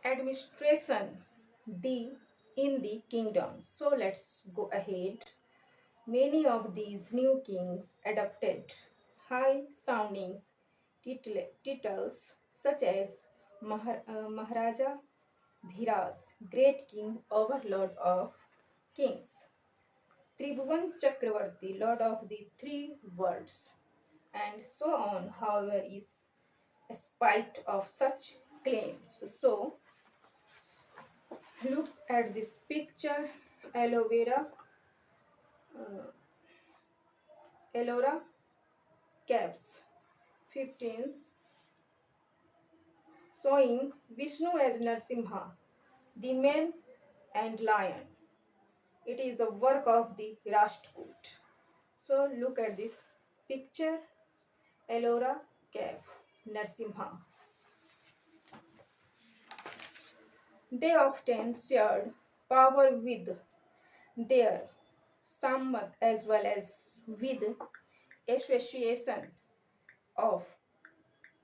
administration the in the kingdom. So let's go ahead. Many of these new kings adopted high sounding titles such as Maharaja Dhiras, Great King, Overlord of Kings, Tribhuvan Chakravarti, Lord of the Three Worlds, and so on. However, is spite of such claims. So look at this picture, aloe vera, uh, Ellora caps, 15s, showing Vishnu as Narsimha, the man and lion. It is a work of the Rashtrakoot. So look at this picture, Ellora cap, Narsimha. They often shared power with their Sammat as well as with association of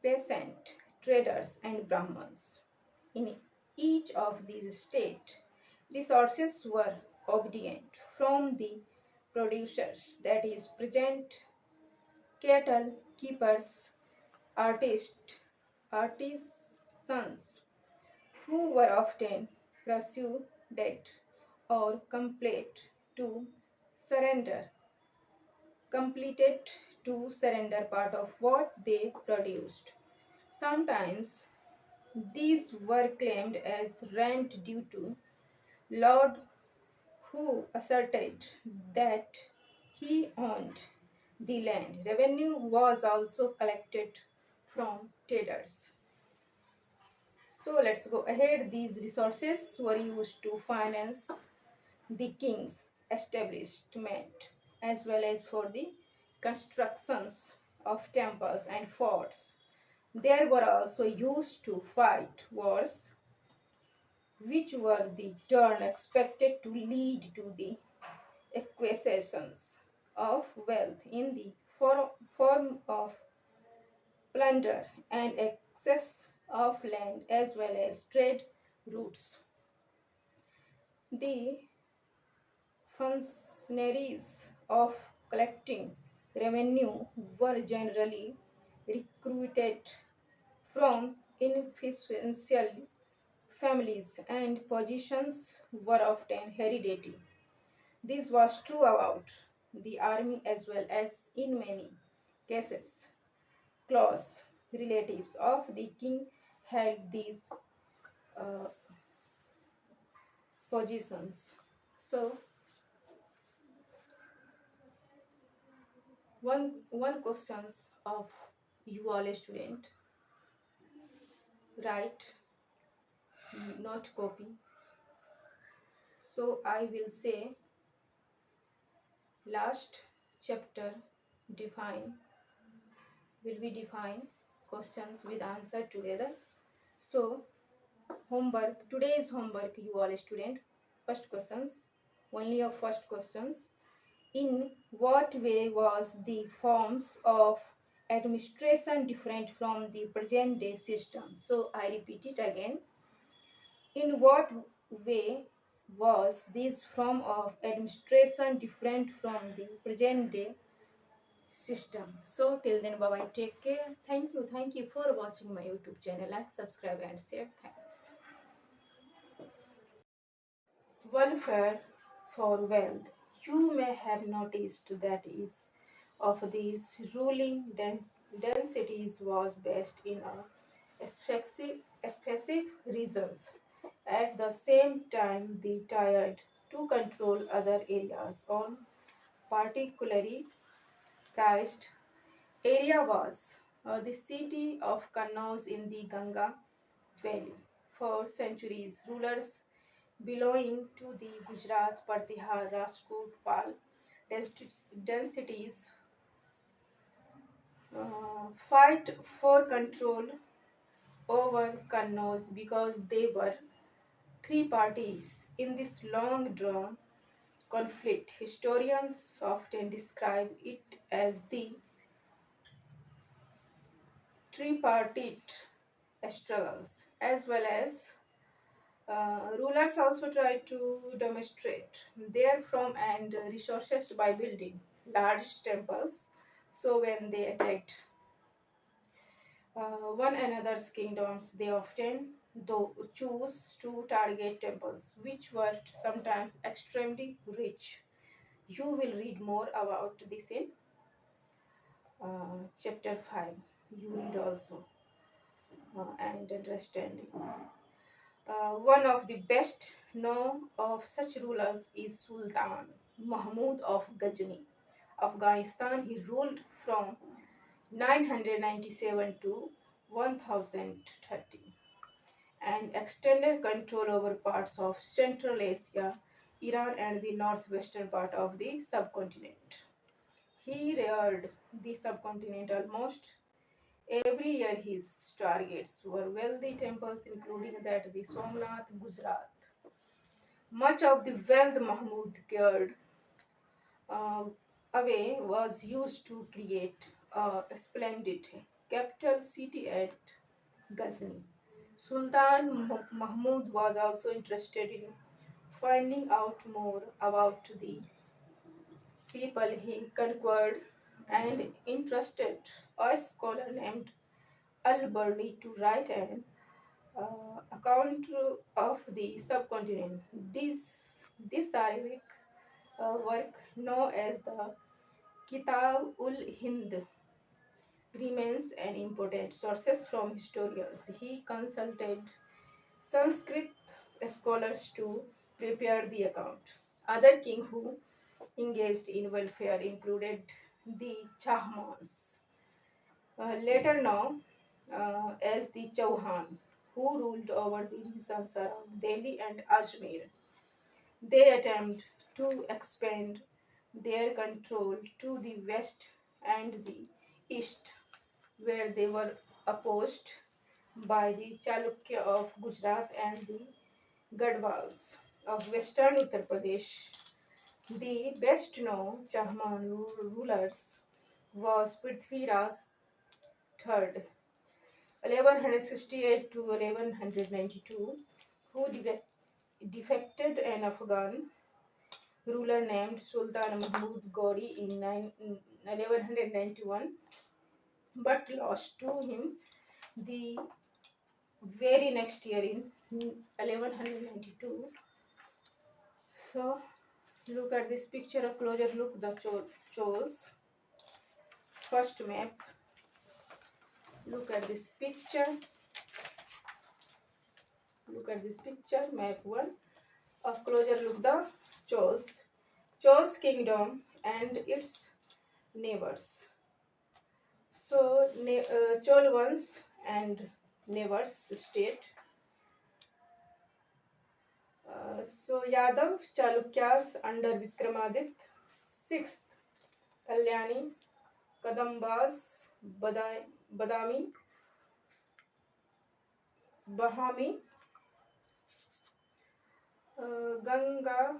peasant traders and Brahmins. In each of these states, resources were obtained from the producers, that is, peasant, cattle keepers, artisans, who were often persuaded or to surrender, completed to surrender part of what they produced. Sometimes these were claimed as rent due to Lord who asserted that he owned the land. Revenue was also collected from traders. So let's go ahead. These resources were used to finance the king's establishment as well as for the constructions of temples and forts. They were also used to fight wars, which were the turn expected to lead to the acquisitions of wealth in the form of plunder and excess of land as well as trade routes. The functionaries of collecting revenue were generally recruited from influential families and positions were often hereditary. This was true about the army as well as in many cases. Close relatives of the king held these uh, positions. So one questions of you all student, write, not copy. So I will say last chapter define will be define questions with answer together. So homework, today's homework, you all student, first questions, only of first questions. In what way was the forms of administration different from the present day system? So I repeat it again. In what way was this form of administration different from the present day system? So till then, bye bye, take care. Thank you for watching my YouTube channel. Like, subscribe and share. Thanks. Welfare for wealth. You may have noticed that is of these ruling densities was based in a specific reasons. At the same time, they tried to control other areas. On particularly prized area was the city of Kannauj in the Ganga Valley. For centuries, rulers belonging to the Gujarat, Partihar, Rajput, Pal densities fight for control over Kannauj because they were three parties in this long drawn conflict. Historians often describe it as the tripartite struggles as well as Rulers also tried to demonstrate their from and resources by building large temples. So when they attacked one another's kingdoms, they often though choose to target temples, which were sometimes extremely rich. You will read more about this in chapter 5. You read also and understanding. One of the best known of such rulers is Sultan Mahmud of Ghazni, Afghanistan. He ruled from 997 to 1030 and extended control over parts of Central Asia, Iran, and the northwestern part of the subcontinent. He reared the subcontinent almost every year. His targets were wealthy temples, including that the Somnath, Gujarat. Much of the wealth Mahmud carried uh, away was used to create a splendid capital city at Ghazni. Sultan Mahmud was also interested in finding out more about the people he conquered and entrusted a scholar named Al-Birni to write an account of the subcontinent. This Arabic work, known as the Kitab ul Hind, remains an important source from historians. He consulted Sanskrit scholars to prepare the account. Other kings who engaged in welfare included the Chahmans, later known as the Chauhan, who ruled over the regions around Delhi and Ajmer. They attempted to expand their control to the west and the east, where they were opposed by the Chalukya of Gujarat and the Gadwals of western Uttar Pradesh. The best known Chahman rulers was Prithviraj III, 1168 to 1192, who defected an Afghan ruler named Sultan Mahmud Ghori in 1191, but lost to him the very next year in 1192. So look at this picture, a closer look the chols. First map. Look at this picture. Look at this picture, map 1. A closer look the chols. Chols kingdom and its neighbors. So Chol ones and neighbors state. So Yadav Chalukyas under Vikramaditya, 6th Kalyani, Kadambas, Badami, Bahami, Ganga,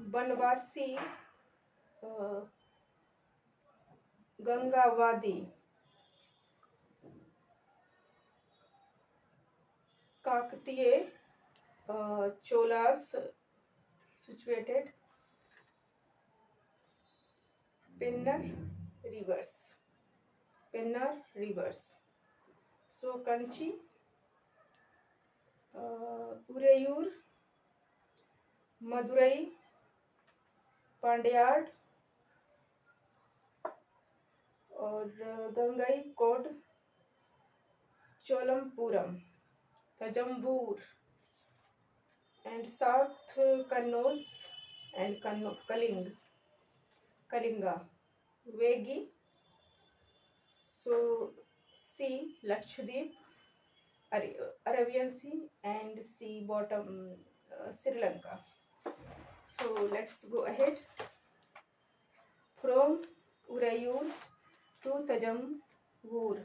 Banvasi, uh, Gangavadi, Kakatiye, Cholas situated, Pennar rivers, Pennar rivers. So Kanchi, Urayur, Madurai, Pandeyad और Gangai code Cholampuram, Tajambur, and South Kannauj and Kalinga, Vegi, so Sea, Lakshadweep, Arabian Sea, and sea bottom Sri Lanka. So let's go ahead. From Urayur to Tajambur,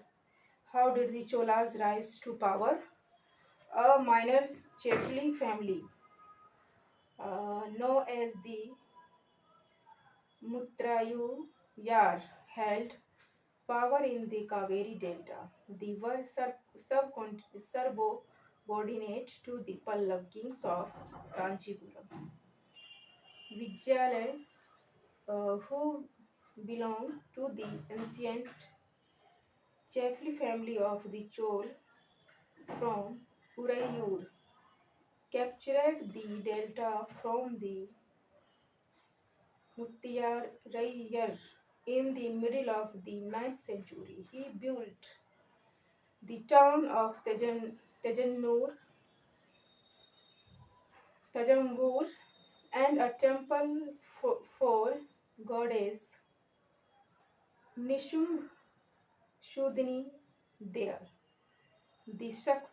how did the Cholas rise to power? A minor chiefly family known as the Mutrayar held power in the Kaveri Delta. They were subordinate to the Pallav kings of Kanchipuram. Vijayalaya, who belonged to the ancient chiefly family of the Chol from Urayur, captured the delta from the Muttayar in the middle of the 9th century. He built the town of Tajannur, Tajambur, and a temple for goddess Nishum Shudni there. The successor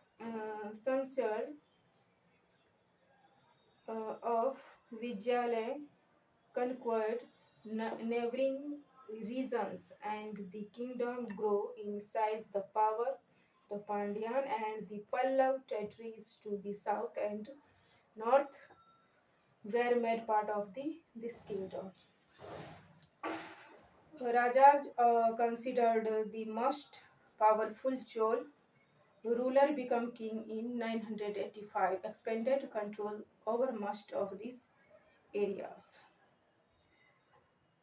of Vijayalaya conquered neighboring regions and the kingdom grew in size. The power, the Pandyan and the Pallav territories to the south and north were made part of this kingdom. Rajas considered the most powerful Chol ruler became king in 985, expanded control over most of these areas.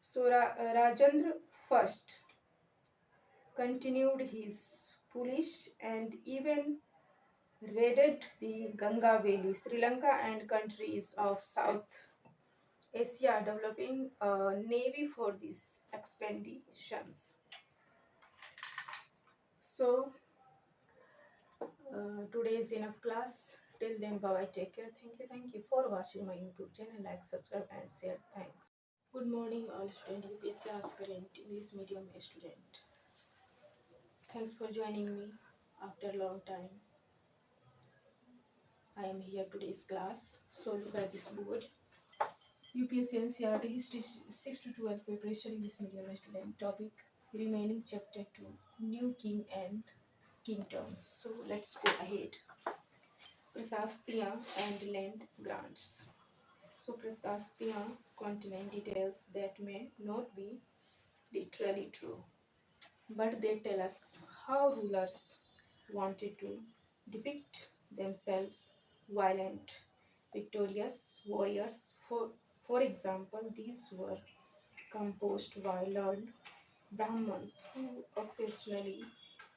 So Rajendra first continued his polish and even raided the Ganga Valley, Sri Lanka and countries of South Asia, developing a navy for these expeditions. So today is enough class. Till then, bye bye. Take care. Thank you for watching my YouTube channel. Like, subscribe, and share. Thanks. Good morning, all student, UPSC aspirant, English medium student. Thanks for joining me after a long time. I am here today's class. So look at this board. UPSC NCERT History 6 to 12 preparation English medium student topic remaining chapter 2 New King and Kingdoms. So let's go ahead. Prasastya and land grants. So Prasastya contain details that may not be literally true, but they tell us how rulers wanted to depict themselves violent, victorious warriors. For example, these were composed by learned Brahmins who occasionally